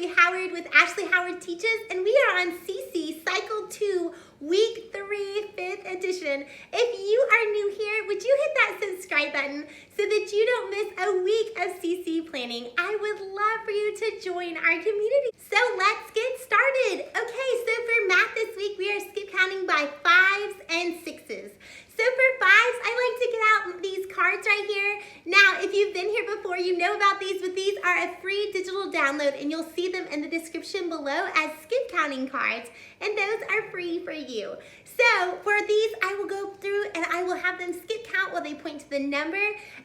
Ashley Howard with Ashley Howard Teaches, and we are on CC Cycle 2, Week 3, 5th edition. If you are new here, would you hit that subscribe button so that you don't miss a week of CC planning? I would love for you to join our community. So let's get started. Okay, so for math this week, we are skip counting by 5s and 6s. So for 5s, I like to get out these cards right here. Now, if you've been here before, you know about these, but these are a free digital download, and you'll see them in the description below as skip counting cards, and those are free for you. So for these, I will go through and I will have them skip count while they point to the number,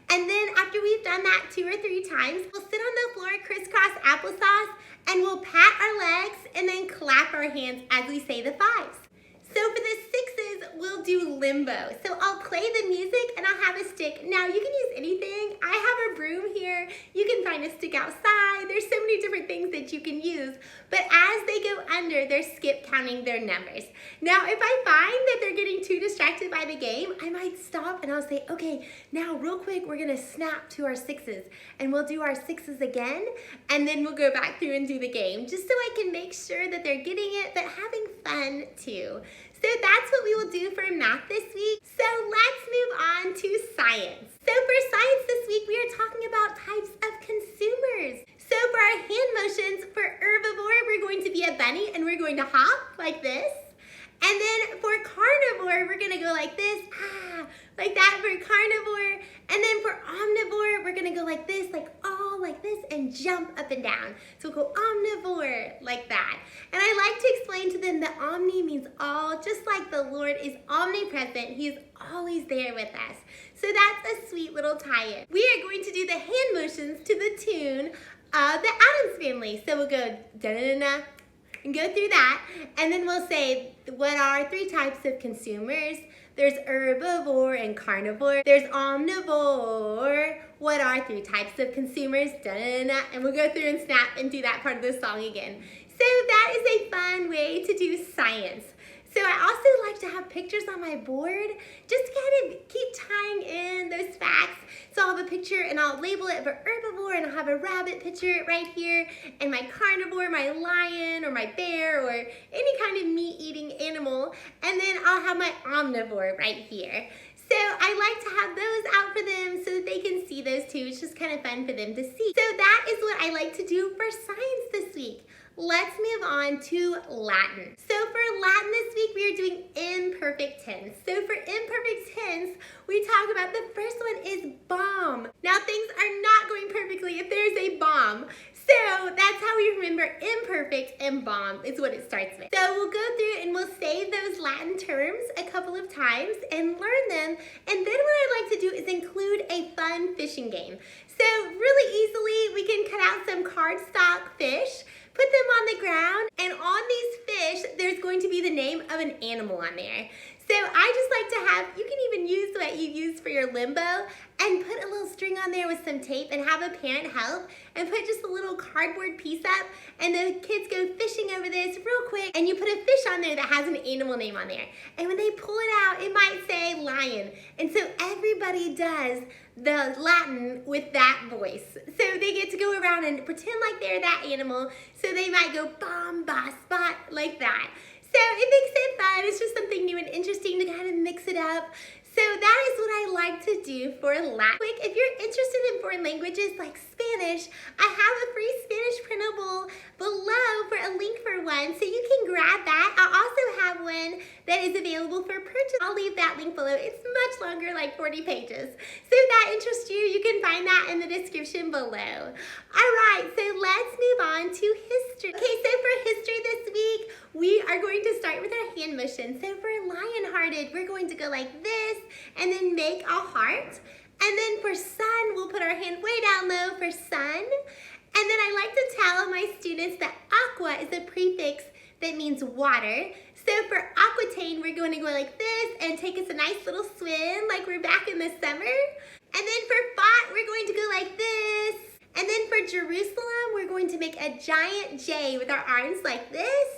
and then after we've done that 2 or 3 times, we'll sit on the floor crisscross applesauce, and we'll pat our legs and then clap our hands as we say the 5s. So for the 6s, we'll do limbo. So I'll play the music and I'll have a stick. Now you can use anything. I have a broom here. You can find a stick outside. There's so many different things that you can use. But as they go under, they're skip counting their numbers. Now if I find that they're getting too distracted by the game, I might stop and I'll say, okay, now real quick, we're gonna snap to our 6s and we'll do our 6s again, and then we'll go back through and do the game, just so I can make sure that they're getting it, but having fun too. So that's what we will do for math this week. So let's move on to science. So for science this week, we are talking about types of consumers. So for our hand motions, for herbivore, we're going to be a bunny and we're going to hop like this. And then for carnivore, we're gonna go like this, like that for carnivore. And then for omnivore, we're gonna go like this, like this, and jump up and down. So we'll go omnivore, like that. And I like to explain to them that omni means all, just like the Lord is omnipresent, He is always there with us. So that's a sweet little tie-in. We are going to do the hand motions to the tune of the Addams Family. So we'll go da-da-da-da, and go through that, and then we'll say, what are 3 types of consumers? There's herbivore and carnivore. There's omnivore. What are 3 types of consumers? Da-da-da-da. And we'll go through and snap and do that part of the song again. So that is a fun way to do science. So I also like to have pictures on my board, just to kind of keep tying in those facts. So I'll have a picture and I'll label it for herbivore, and I'll have a rabbit picture right here, and my carnivore, my lion or my bear or any kind of meat-eating animal, and then I'll have my omnivore right here. So I like to have those out for them so that they can see those too. It's just kind of fun for them to see. So that is what I like to do for science this week. Let's move on to Latin. So for Latin this week, we are doing imperfect tense. So for imperfect tense, we talk about the first one is bomb. Now things are not going perfectly if there's a bomb. So that's how we remember imperfect and bomb is what it starts with. So we'll go through and we'll say those Latin terms a couple of times and learn them. And then what I like to do is include a fun fishing game. So really easily, we can cut out some cardstock fish, put them on the ground, and on these fish, there's going to be the name of an animal on there. So I just like to have, you can even use what you use for your limbo, and put a little string on there with some tape and have a parent help, and put just a little cardboard piece up, and the kids go fishing over this real quick, and you put a fish on there that has an animal name on there. And when they pull it out, it might say lion. And so everybody does the Latin with that voice. So they get to go around and pretend like they're that animal. So they might go bomb, ba, spot, like that. So it makes it fun. It's just something new and interesting to kind of mix it up. So that is what I like to do for Latin. If you're interested in foreign languages like Spanish, I have a free Spanish printable below for a link for one, so you can grab that. I also have one that is available for purchase. I'll leave that link below. It's much longer, like 40 pages. So if that interests you, you can find that in the description below. All right, so let's move on to history. Okay, so for history this week, we are going to start with our hand motion. So for lion-hearted, we're going to go like this and then make a heart. And then for sun, we'll put our hand way down low for sun. And then I like to tell my students that aqua is a prefix that means water. So for aquatane, we're going to go like this and take us a nice little swim like we're back in the summer. And then for fought, we're going to go like this. And then for Jerusalem, we're going to make a giant J with our arms like this.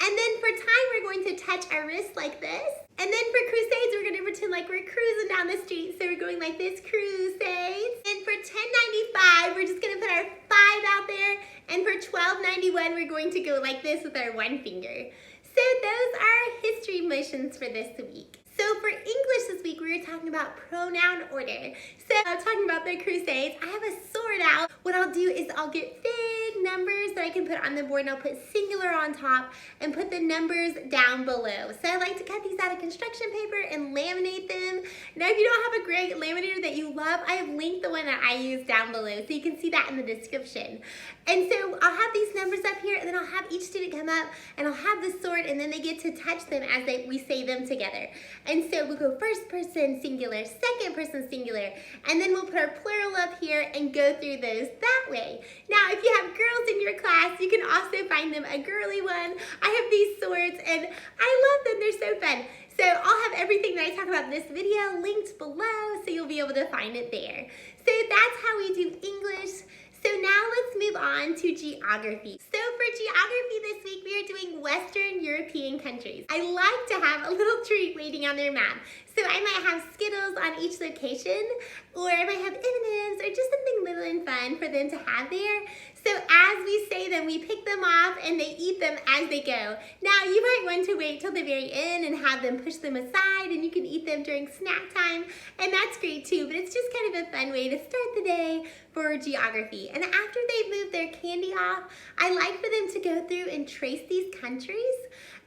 And then for time, we're going to touch our wrists like this. And then for crusades, we're going to pretend like we're cruising down the street. So we're going like this, crusades. And for 1095, we're just going to put our 5 out there. And for 1291, one, we're going to go like this with our one finger. So those are history motions for this week. So for English this week, we were talking about pronoun order. So I'm talking about the Crusades. I have a sword out. What I'll do is I'll get big numbers that I can put on the board, and I'll put singular on top and put the numbers down below. So I like to cut these out of construction paper and laminate them. Now if you don't have a great laminator that you love, I have linked the one that I use down below, so you can see that in the description. And so I'll have these numbers up here, and then I'll have each student come up, and I'll have the sword, and then they get to touch them as we say them together. And so we'll go first person singular, second person singular, and then we'll put our plural up here and go through those that way. Now, if you have girls in your class, you can also find them a girly one. I have these swords, and I love them. They're so fun. So I'll have everything that I talk about in this video linked below, so you'll be able to find it there. So that's how we do English. So now let's move on to geography. So for geography this week, we are doing Western European countries. I like to have a little treat waiting on their map. So I might have Skittles on each location, or I might have M&Ms, or just something little and fun for them to have there. So as we say them, we pick them off and they eat them as they go. Now you might want to wait till the very end and have them push them aside, and you can eat them during snack time, and that's great too, but it's just kind of a fun way to start the day for geography. And after they've moved their candy off, I like for them to go through and trace these countries,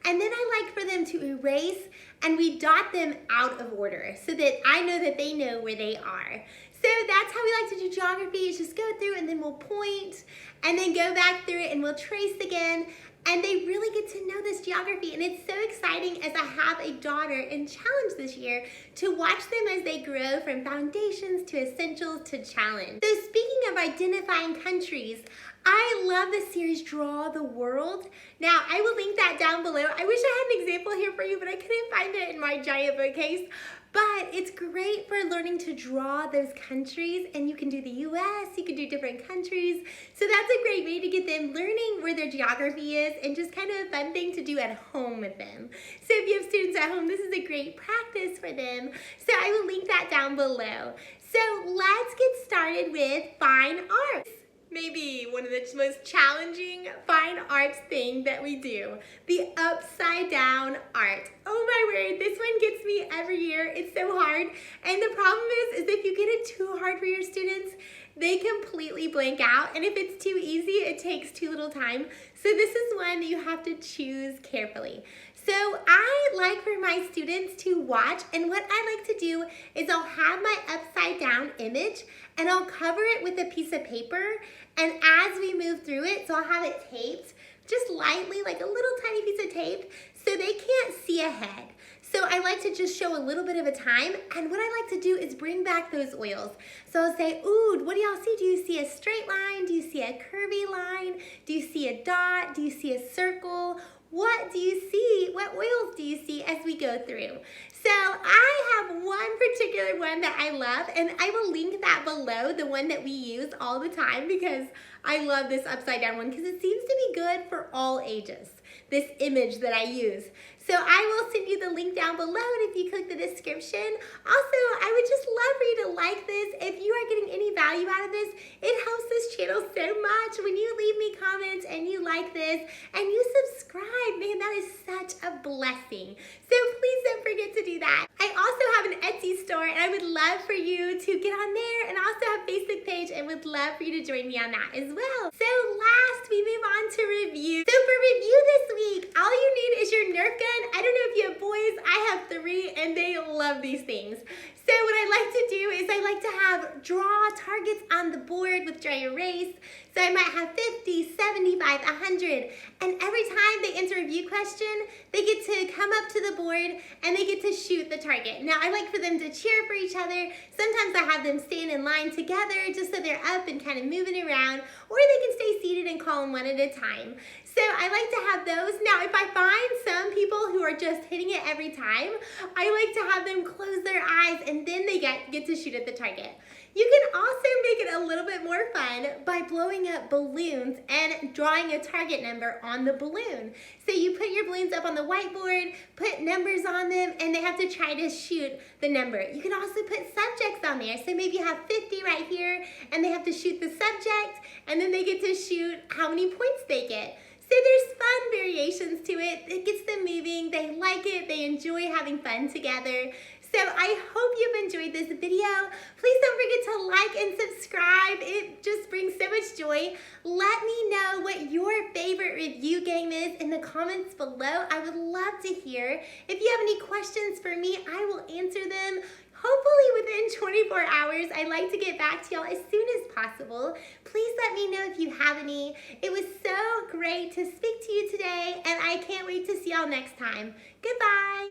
and then I like for them to erase, and we dot them out of order so that I know that they know where they are. So that's how we like to do geography, is just go through and then we'll point and then go back through it and we'll trace again. And they really get to know this geography, and it's so exciting as I have a daughter in Challenge this year to watch them as they grow from foundations to essentials to challenge. So speaking of identifying countries, I love the series Draw the World. Now I will link that down below. I wish I had an example here for you, but I couldn't find it in my giant bookcase. But it's great for learning to draw those countries, and you can do the US, you can do different countries. So that's a great way to get them learning where their geography is, and just kind of a fun thing to do at home with them. So if you have students at home, this is a great practice for them. So I will link that down below. So let's get started with fine arts. Maybe one of the most challenging fine arts thing that we do, the upside down art. Oh my word, this one gets me every year. It's so hard. And the problem is if you get it too hard for your students, they completely blank out. And if it's too easy, it takes too little time. So this is one that you have to choose carefully. So I like for my students to watch, and what I like to do is I'll have my upside down image and I'll cover it with a piece of paper, and as we move through it, so I'll have it taped just lightly, like a little tiny piece of tape, so they can't see ahead. So I like to just show a little bit of a time, and what I like to do is bring back those oils. So I'll say, ooh, what do y'all see? Do you see a straight line? Do you see a curvy line? Do you see a dot? Do you see a circle? What do you see? What oils do you see as we go through? So I have one particular one that I love, and I will link that below, the one that we use all the time, because I love this upside down one because it seems to be good for all ages, this image that I use. So I will send you the link down below, and if you click the description. Also, I would just love for you to like this. If you are getting any value out of this, it helps this channel so much when you leave me comments and you like this and you subscribe. Man, that is such a blessing. So please don't forget to do that. I also have an Etsy store, and I would love for you to get on there, and I also have a Facebook page and would love for you to join me on that as well. So last, we move on to review. So for review this week, all you need is your Nerf gun. I don't know if you have boys, I have 3, and they love these things. So what I like to do is I like to have draw targets on the board with dry erase. So I might have 50, 75, 100, and every time they answer a review question, they get to come up to the board and they get to shoot the target. Now I like for them to cheer for each other. Sometimes I have them stand in line together just so they're up and kind of moving around, or they can stay seated and call them one at a time. So I like to have those. Now if I find some people who are just hitting it every time, I like to have them close their eyes and then they get to shoot at the target. You can also make it a little bit more fun by blowing up balloons and drawing a target number on the balloon. So you put your balloons up on the whiteboard, put numbers on them, and they have to try to shoot the number. You can also put subjects on there. So maybe you have 50 right here, and they have to shoot the subject, and then they get to shoot how many points they get. So there's fun variations to it. It gets them moving. They like it. They enjoy having fun together. So I hope you've enjoyed this video. Please don't forget to like and subscribe. It just brings so much joy. Let me know what your favorite review game is in the comments below. I would love to hear. If you have any questions for me, I will answer them. Hopefully within 24 hours. I'd like to get back to y'all as soon as possible. Please let me know if you have any. It was so great to speak to you today, and I can't wait to see y'all next time. Goodbye.